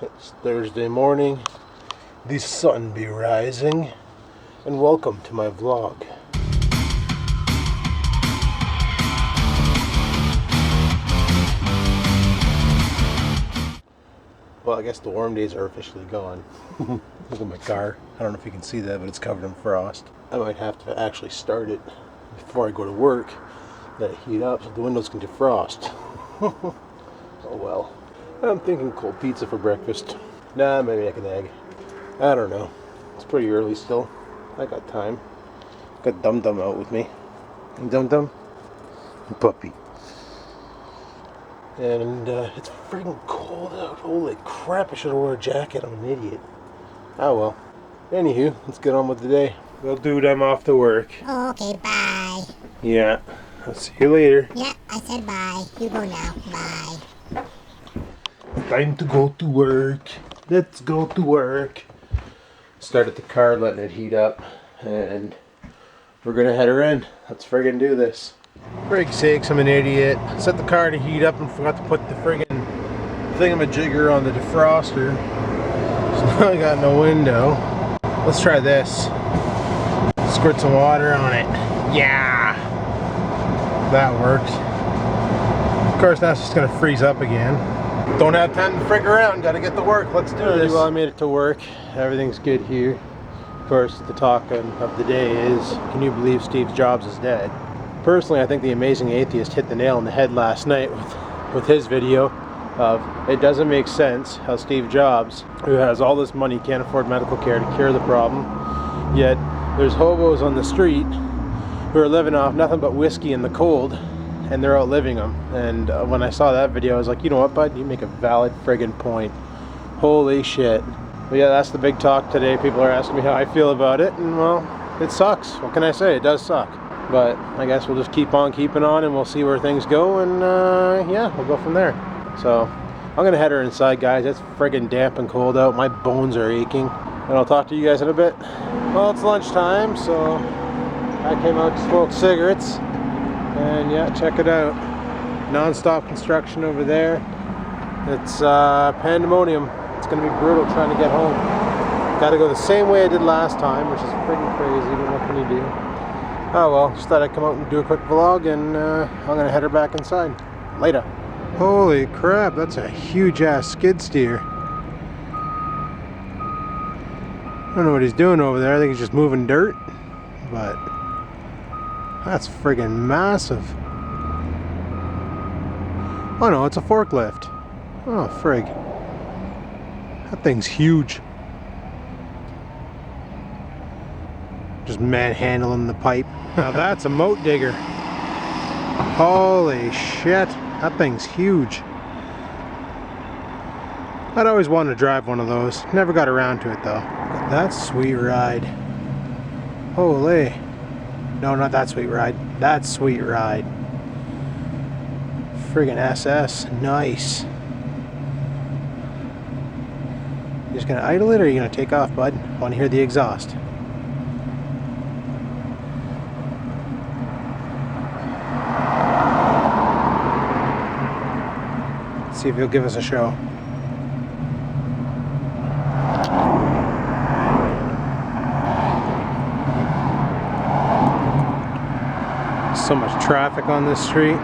It's Thursday morning, the sun be rising, and welcome to my vlog. Well, I guess the warm days are officially gone. Look at my car. I don't know if you can see that, but it's covered in frost. I might have to actually start it before I go to work. Let it heat up so the windows can defrost. Oh well. I'm thinking cold pizza for breakfast. Nah, maybe make an egg. I don't know. It's pretty early still. I got time. Got Dum Dum out with me. Dum Dum? Puppy. And it's freaking cold out. Holy crap, I should have worn a jacket. I'm an idiot. Oh well. Anywho, let's get on with the day. Well, dude, I'm off to work. Okay, bye. Yeah. I'll see you later. Yeah, I said bye. You go now. Bye. Time to go to work. Let's go to work. Started the car, letting it heat up, and we're gonna head her in. Let's friggin' do this. For Frig's sakes, I'm an idiot. Set the car to heat up and forgot to put the friggin' thingamajigger on the defroster. So now I got no window. Let's try this. Squirt some water on it. Yeah! That worked. Of course, now it's just gonna freeze up again. Don't have time to frig around, gotta get to work. Let's do this. Well, I made it to work. Everything's good here. Of course, the talk of the day is, can you believe Steve Jobs is dead? Personally, I think the Amazing Atheist hit the nail on the head last night with his video of, it doesn't make sense how Steve Jobs, who has all this money, can't afford medical care to cure the problem, yet there's hobos on the street who are living off nothing but whiskey in the cold, and they're outliving them. And when I saw that video, I was like, you know what, bud, you make a valid friggin' point. Holy shit. But yeah, that's the big talk today. People are asking me how I feel about it, and well, it sucks. What can I say? It does suck. But I guess we'll just keep on keeping on, and we'll see where things go, and yeah, we'll go from there. So I'm gonna head her inside, guys. It's friggin' damp and cold out. My bones are aching, and I'll talk to you guys in a bit. Well, it's lunchtime, so I came out to smoke cigarettes, and yeah, check it out. Non-stop construction over there. It's pandemonium. It's gonna be brutal trying to get home. Gotta go the same way I did last time, which is freaking crazy, but what can you do? Oh well, just thought I'd come out and do a quick vlog, and I'm gonna head her back inside. Later. Holy crap, that's a huge ass skid steer. I don't know what he's doing over there. I think he's just moving dirt, but that's friggin' massive. Oh no, it's a forklift. Oh frig. That thing's huge. Just manhandling the pipe. Now that's a moat digger. Holy shit, that thing's huge. I'd always wanted to drive one of those. Never got around to it though. That sweet ride. Holy. No, not that sweet ride. That sweet ride. Friggin' SS. Nice. You just gonna idle it, or are you gonna take off, bud? Want to hear the exhaust? See if he'll give us a show. So much traffic on this street.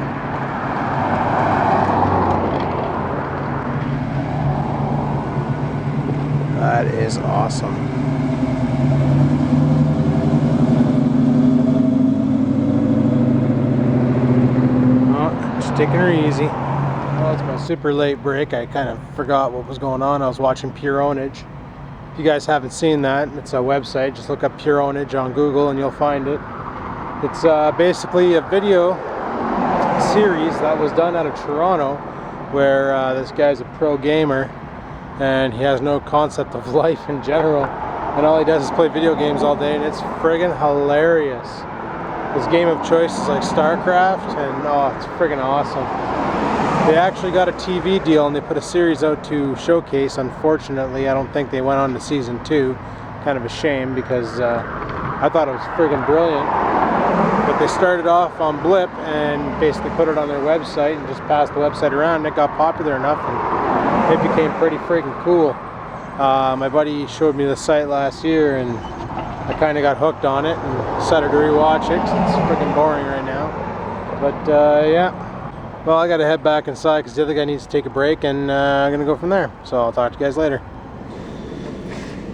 That is awesome. Oh, just taking her easy. Well, it's my super late break. I kind of forgot what was going on. I was watching Pure Ownage. If you guys haven't seen that, it's a website. Just look up Pure Ownage on Google and you'll find it. It's basically a video series that was done out of Toronto, where this guy's a pro gamer and he has no concept of life in general, and all he does is play video games all day, and it's friggin' hilarious. His game of choice is like StarCraft, and oh, it's friggin' awesome. They actually got a TV deal and they put a series out to showcase. Unfortunately, I don't think they went on to season 2. Kind of a shame, because I thought it was friggin' brilliant. But they started off on Blip and basically put it on their website and just passed the website around, and it got popular enough, and it became pretty freaking cool. My buddy showed me the site last year and I kind of got hooked on it and decided to rewatch it 'cause it's freaking boring right now. But yeah, well, I gotta head back inside because the other guy needs to take a break, and I'm gonna go from there. So I'll talk to you guys later.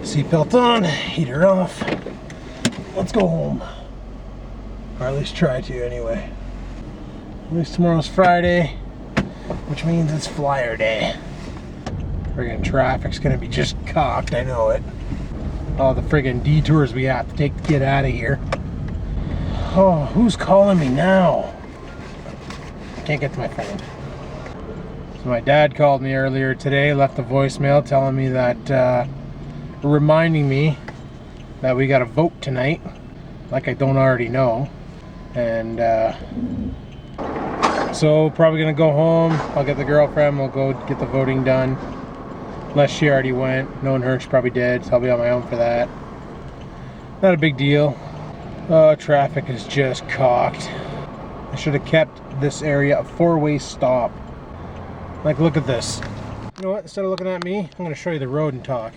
Seatbelt on, heater off. Let's go home. Or at least try to anyway. At least tomorrow's Friday, which means it's flyer day. Friggin' traffic's gonna be just cocked, I know it. All the friggin' detours we have to take to get out of here. Oh, who's calling me now? Can't get to my phone. So my dad called me earlier today, left a voicemail telling me that, reminding me that we got a vote tonight, like I don't already know. And so probably gonna go home. I'll get the girlfriend, we'll go get the voting done. Unless she already went. Knowing her, she probably did, so I'll be on my own for that. Not a big deal. Oh, traffic is just cocked. I should have kept this area a four-way stop. Like, look at this. You know what? Instead of looking at me, I'm going to show you the road and talk.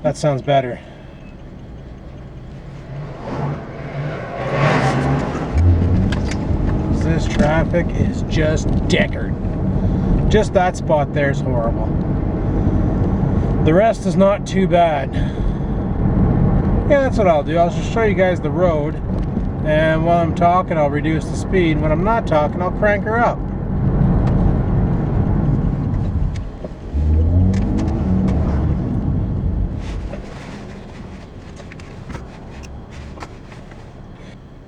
That sounds better. This traffic is just deckard. Just that spot there is horrible. The rest is not too bad. Yeah, that's what I'll do. I'll just show you guys the road, and while I'm talking I'll reduce the speed. When I'm not talking I'll crank her up.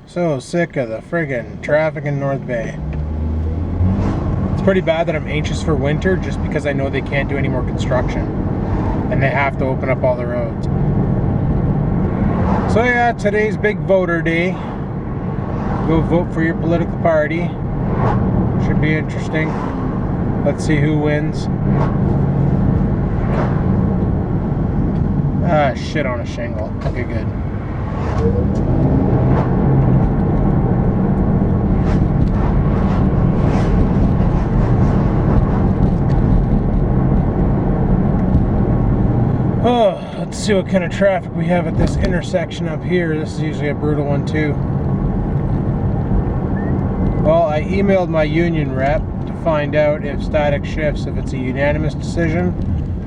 So sick of the friggin' traffic in North Bay. It's pretty bad that I'm anxious for winter just because I know they can't do any more construction and they have to open up all the roads. So yeah, today's big voter day. Go vote for your political party. Should be interesting. Let's see who wins. Ah, shit on a shingle. Okay, good. Oh, let's see what kind of traffic we have at this intersection up here. This is usually a brutal one too. Well, I emailed my union rep to find out if static shifts, if it's a unanimous decision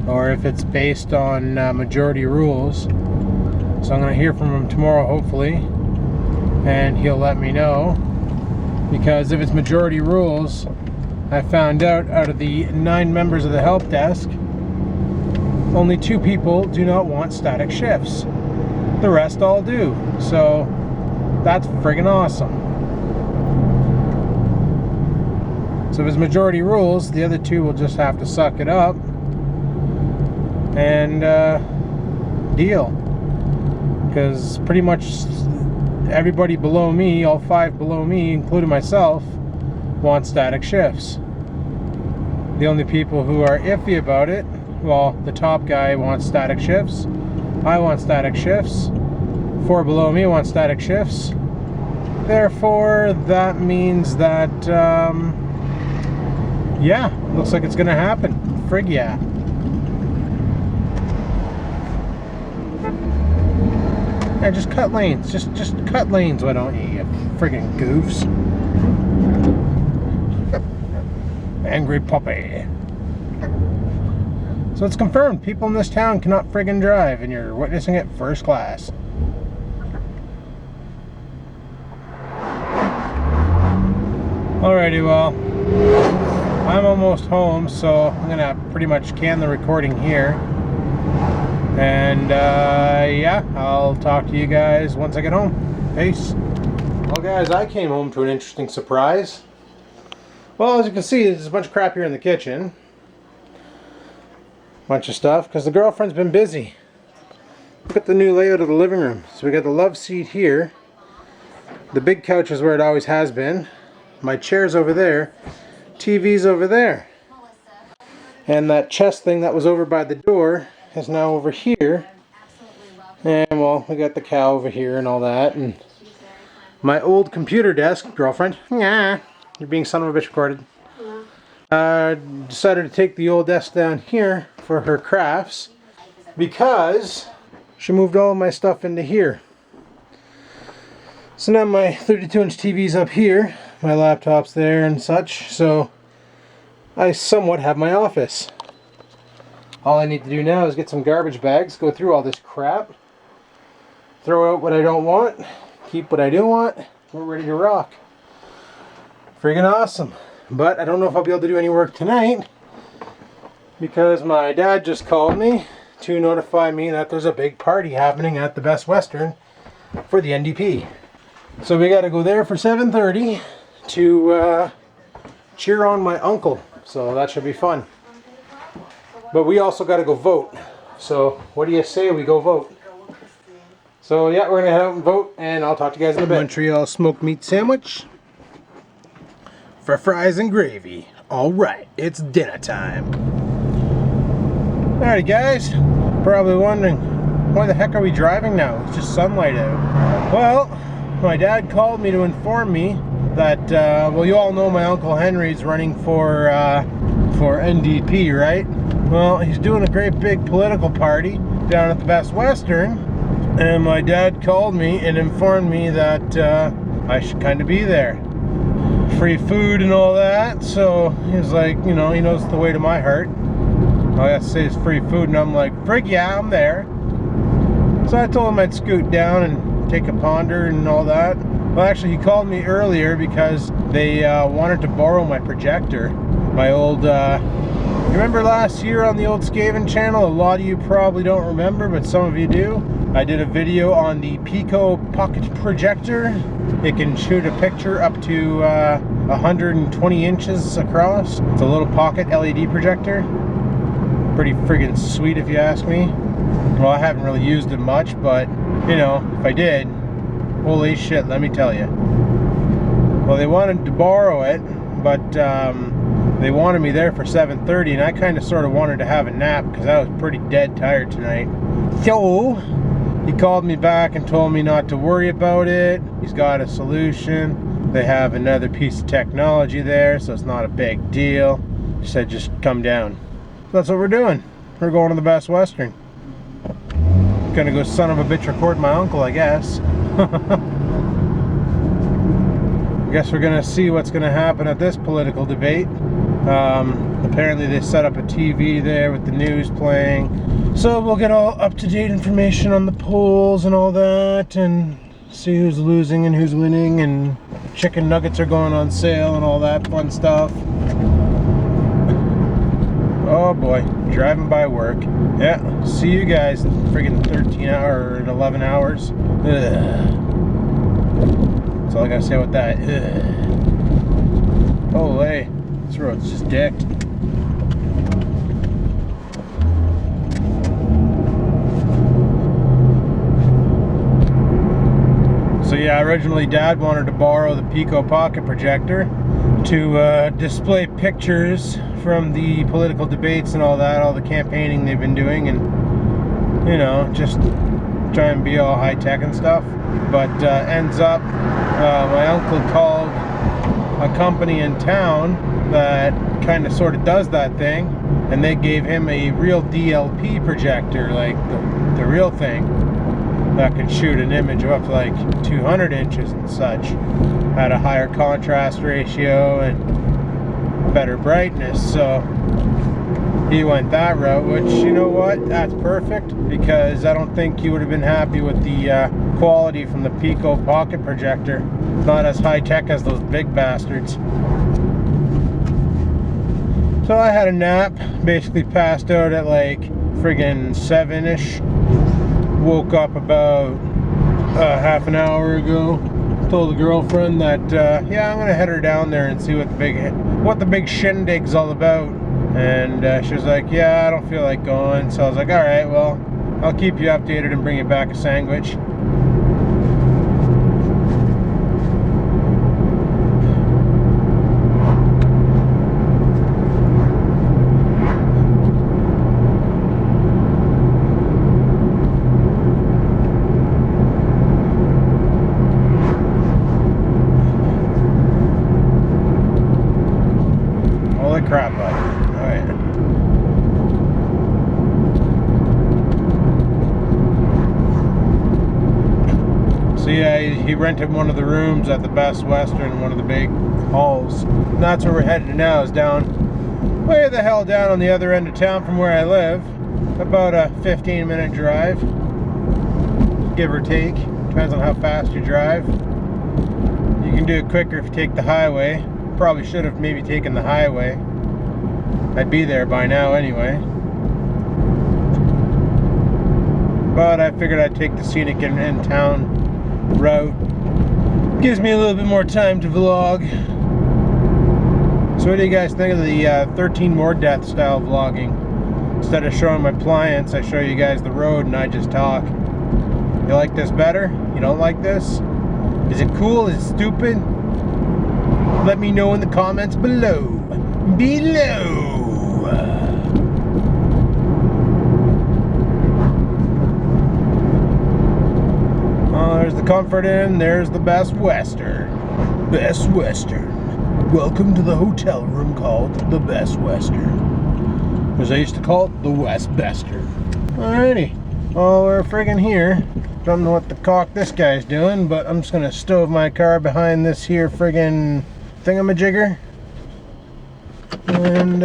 or if it's based on majority rules. So I'm going to hear from him tomorrow, hopefully, and he'll let me know. Because if it's majority rules, I found out of the 9 members of the help desk, only 2 people do not want static shifts. The rest all do. So that's friggin' awesome. So if it's majority rules, the other 2 will just have to suck it up and deal. Because pretty much everybody below me, all 5 below me, including myself, want static shifts. The only people who are iffy about it, well, the top guy wants static shifts. I want static shifts. 4 below me want static shifts. Therefore, that means that, yeah, looks like it's gonna happen. Frig yeah. Yeah, just cut lanes. Just cut lanes, why don't you friggin' goofs. Angry puppy. So it's confirmed, people in this town cannot friggin' drive, and you're witnessing it first class. Alrighty, well, I'm almost home, so I'm gonna pretty much can the recording here. And yeah, I'll talk to you guys once I get home. Peace. Well guys, I came home to an interesting surprise. Well, as you can see, there's a bunch of crap here in the kitchen. Bunch of stuff because the girlfriend's been busy. Look at the new layout of the living room. So we got the love seat here. The big couch is where it always has been. My chair's over there. TV's over there. And that chest thing that was over by the door is now over here. And well, we got the cow over here and all that. And my old computer desk, girlfriend. Yeah, you're being son of a bitch recorded. Decided to take the old desk down here for her crafts because she moved all of my stuff into here. So now my 32-inch TV's up here, my laptop's there and such, so I somewhat have my office. All I need to do now is get some garbage bags, go through all this crap, throw out what I don't want, keep what I do want. We're ready to rock. Friggin' awesome. But I don't know if I'll be able to do any work tonight because my dad just called me to notify me that there's a big party happening at the Best Western for the NDP. So we got to go there for 7:30 to cheer on my uncle. So that should be fun. But we also got to go vote. So what do you say we go vote? So yeah, we're going to head out and vote, and I'll talk to you guys in a bit. Montreal smoked meat sandwich for fries and gravy. All right, it's dinner time. Alright guys, probably wondering, why the heck are we driving now? It's just sunlight out. Well, my dad called me to inform me that, well, you all know my Uncle Henry's running for NDP, right? Well, he's doing a great big political party down at the Best Western, and my dad called me and informed me that I should kind of be there. Free food and all that, so he's like, you know, he knows the way to my heart. All I have to say is free food, and I'm like, frig yeah, I'm there. So I told him I'd scoot down and take a ponder and all that. Well, actually, he called me earlier because they wanted to borrow my projector. My old, you remember last year on the old Skaven channel? A lot of you probably don't remember, but some of you do. I did a video on the Pico Pocket Projector. It can shoot a picture up to 120 inches across. It's a little pocket LED projector. Pretty friggin' sweet if you ask me. Well, I haven't really used it much, but you know, if I did, holy shit, let me tell you. Well, they wanted to borrow it, but they wanted me there for 7:30, and I kind of sort of wanted to have a nap because I was pretty dead tired tonight. So he called me back and told me not to worry about it. He's got a solution. They have another piece of technology there, so it's not a big deal. He said just come down. So that's what we're doing. We're going to the Best Western. Gonna go son of a bitch record my uncle, I guess. I guess we're gonna see what's gonna happen at this political debate. Apparently they set up a TV there with the news playing. So we'll get all up-to-date information on the polls and all that, and see who's losing and who's winning, and chicken nuggets are going on sale and all that fun stuff. Oh boy, driving by work. Yeah, see you guys in friggin' 13 hours or 11 hours. Ugh. That's all I gotta say with that. Ugh. Oh hey, this road's just decked. So yeah, originally Dad wanted to borrow the Pico Pocket Projector to display pictures from the political debates and all that, all the campaigning they've been doing, and you know, just try and be all high tech and stuff. But ends up, my uncle called a company in town that kind of sort of does that thing, and they gave him a real DLP projector, like the real thing, that could shoot an image of up to like 200 inches and such. Had a higher contrast ratio and better brightness, so he went that route, which, you know what, that's perfect, because I don't think he would have been happy with the quality from the Pico Pocket Projector. It's not as high tech as those big bastards. So I had a nap, basically passed out at like friggin' 7-ish. Woke up about half an hour ago. Told the girlfriend that yeah, I'm gonna head her down there and see what the big shindig's all about. And she was like, yeah, I don't feel like going. So I was like, all right, well, I'll keep you updated and bring you back a sandwich. Holy crap. he rented one of the rooms at the Best Western, one of the big halls. And that's where we're headed now, is down, way the hell down on the other end of town from where I live. About a 15-minute drive, give or take. Depends on how fast you drive. You can do it quicker if you take the highway. Probably should have maybe taken the highway. I'd be there by now anyway. But I figured I'd take the scenic in-town route. Gives me a little bit more time to vlog. So what do you guys think of the 13 more death style vlogging? Instead of showing my clients, I show you guys the road and I just talk. You like this better? You don't like this? Is it cool? Is it stupid? Let me know in the comments below. There's the Comfort Inn, there's the Best Western. Best Western. Welcome to the hotel room called the Best Western. As I used to call it, the Westbester. Alrighty, well, we're friggin' here. Don't know what the cock this guy's doing, but I'm just gonna stove my car behind this here friggin' thingamajigger. And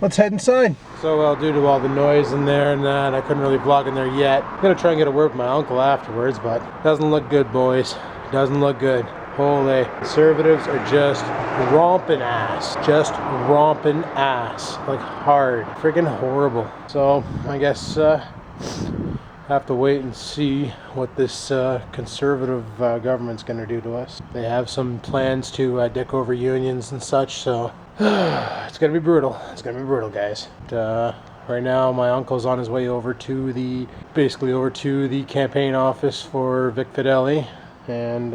let's head inside. So well, due to all the noise in there and that, I couldn't really vlog in there yet. I'm gonna try and get a word with my uncle afterwards, but doesn't look good, boys. Doesn't look good. Holy, conservatives are just romping ass. Just romping ass. Like hard. Freaking horrible. So I guess have to wait and see what this conservative government's gonna do to us. They have some plans to dick over unions and such, so it's gonna be brutal. It's gonna be brutal, guys. Right now my uncle's on his way over to the campaign office for Vic Fideli. And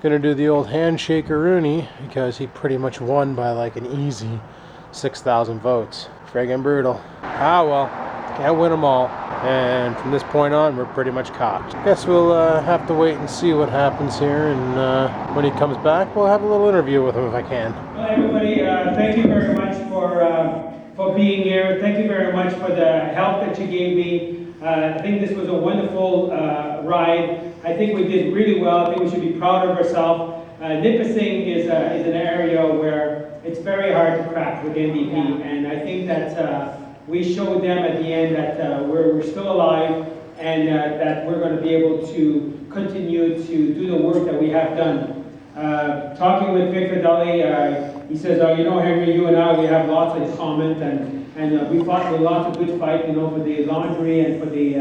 gonna do the old handshake-a-rooney because he pretty much won by like an easy 6,000 votes. Friggin' brutal. Ah well, can't win them all. And from this point on, we're pretty much cocked. Guess we'll have to wait and see what happens here. And when he comes back, we'll have a little interview with him if I can. Well, everybody, thank you very much for being here. Thank you very much for the help that you gave me. I think this was a wonderful ride. I think we did really well. I think we should be proud of ourselves. Nipissing is an area where it's very hard to crack with NDP, and I think that we showed them at the end that we're still alive and that we're going to be able to continue to do the work that we have done. Talking with Vic Fideli, he says, you know, Henry, you and I, we have lots in common, and we fought a lot of good fight, you know, for the laundry and for the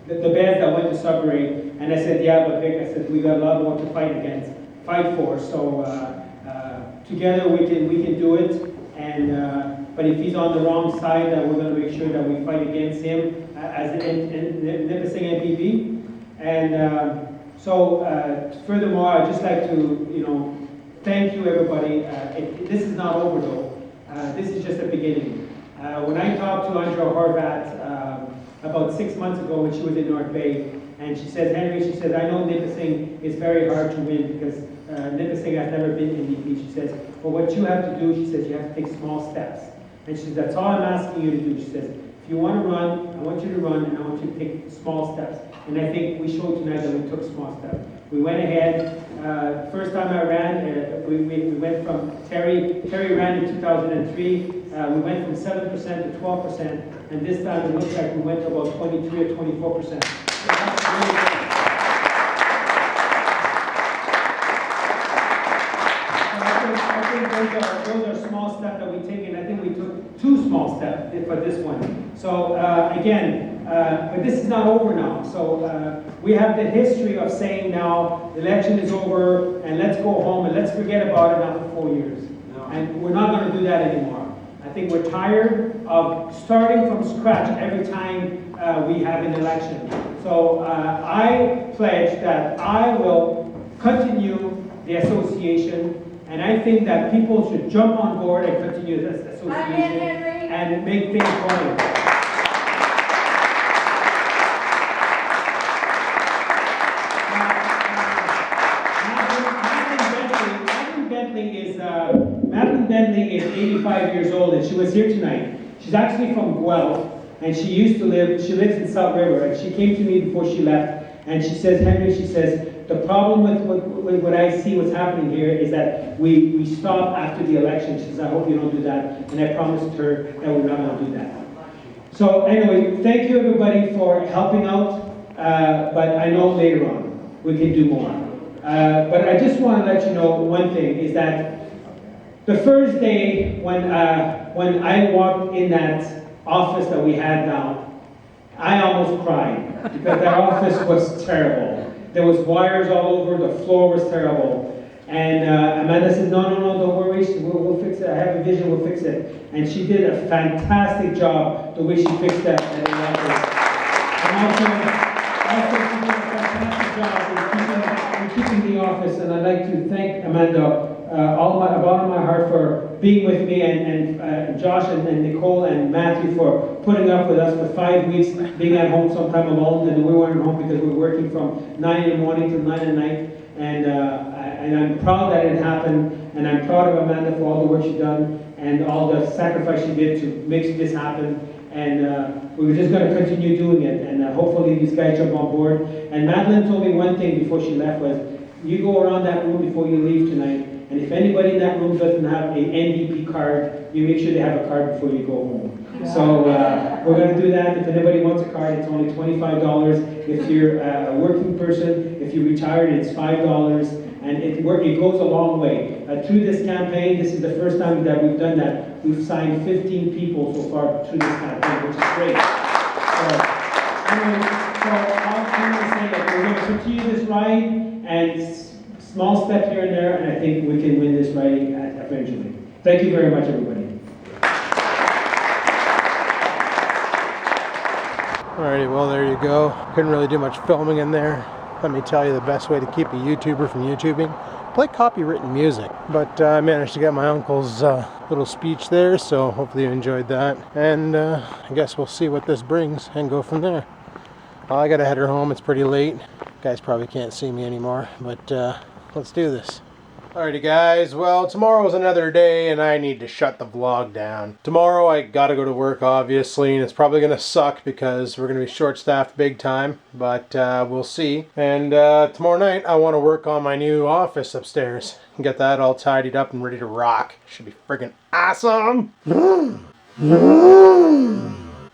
beds that went to Sudbury. And I said, yeah, but Vic, I said, we got a lot more to fight for. So together we can do it. And but if he's on the wrong side, we're going to make sure that we fight against him as an Nipissing MPP. And furthermore, I'd just like to, you know, thank you, everybody. This is not over, though. This is just the beginning. When I talked to Andrea Horvat about 6 months ago when she was in North Bay, and she says, Henry, she says, I know Nipissing is very hard to win because Nipissing has never been NDP. She says, but what you have to do, she says, you have to take small steps. And she says, that's all I'm asking you to do. She says, if you want to run, I want you to run, and I want you to take small steps. And I think we showed tonight that we took small steps. We went ahead. First time I ran, we went from, Terry ran in 2003. We went from 7% to 12%. And this time it looks like we went to about 23 or 24%. So that's really good. Those are small steps that we take, and I think we took 2 small steps for this one. So but this is not over now. So we have the history of saying now the election is over and let's go home and let's forget about it after 4 years. No. And we're not going to do that anymore. I think we're tired of starting from scratch every time we have an election. So I pledge that I will continue the association. And I think that people should jump on board and continue this association and make things going. Madeline Bentley is 85 years old, and she was here tonight. She's actually from Guelph, and she lives in South River, and she came to me before she left, and she says, Henry, she says, the problem with what I see what's happening here is that we stop after the election. She says, I hope you don't do that, and I promised her that we're not going to do that. So anyway, thank you everybody for helping out, but I know later on we can do more. But I just want to let you know one thing, is that the first day when I walked in that office that we had now, I almost cried because that office was terrible. There was wires all over, the floor was terrible. And Amanda said, no, don't worry, we'll fix it. I have a vision, we'll fix it. And she did a fantastic job the way she fixed that office. And also she did a fantastic job in keeping the office. And I'd like to thank Amanda bottom of my heart for being with me, and Josh and Nicole and Matthew for putting up with us for 5 weeks, being at home sometime alone, and we weren't home because we were working from 9 in the morning till 9 at night, and I'm proud that it happened, and I'm proud of Amanda for all the work she's done, and all the sacrifice she did to make this happen, and we were just going to continue doing it, and hopefully these guys jump on board. And Madeline told me one thing before she left was, you go around that room before you leave tonight, and if anybody in that room doesn't have an NDP card, you make sure they have a card before you go home. Yeah. So we're going to do that. If anybody wants a card, it's only $25. If you're a working person, if you're retired, it's $5. And it goes a long way. Through this campaign, this is the first time that we've done that. We've signed 15 people so far through this campaign, which is great. I'm going to say that we're going to continue this ride, and small step here and there, and I think we can win this riding eventually. Thank you very much, everybody. Alrighty, well there you go. Couldn't really do much filming in there. Let me tell you the best way to keep a YouTuber from YouTubing. Play copywritten music. But I managed to get my uncle's little speech there, so hopefully you enjoyed that. And I guess we'll see what this brings and go from there. Well, I gotta head her home, it's pretty late. You guys probably can't see me anymore, but let's do this. Alrighty guys, well tomorrow's another day and I need to shut the vlog down. Tomorrow I gotta go to work obviously, and it's probably gonna suck because we're gonna be short-staffed big time, but we'll see. And tomorrow night I want to work on my new office upstairs and get that all tidied up and ready to rock. Should be friggin' awesome!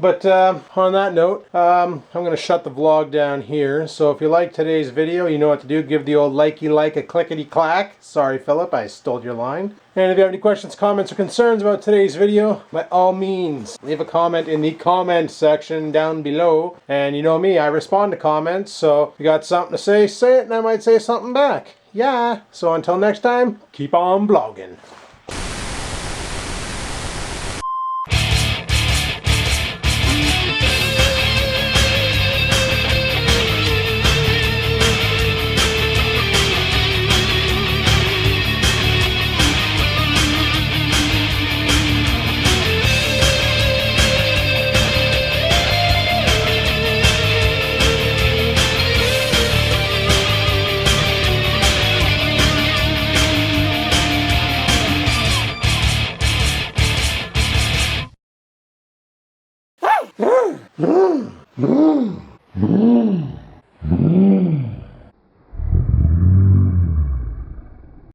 But on that note, I'm going to shut the vlog down here. So if you like today's video, you know what to do. Give the old likey like a clickety clack. Sorry, Philip, I stole your line. And if you have any questions, comments, or concerns about today's video, by all means, leave a comment in the comment section down below. And you know me, I respond to comments. So if you got something to say it, and I might say something back. Yeah. So until next time, keep on vlogging. Mm-hmm.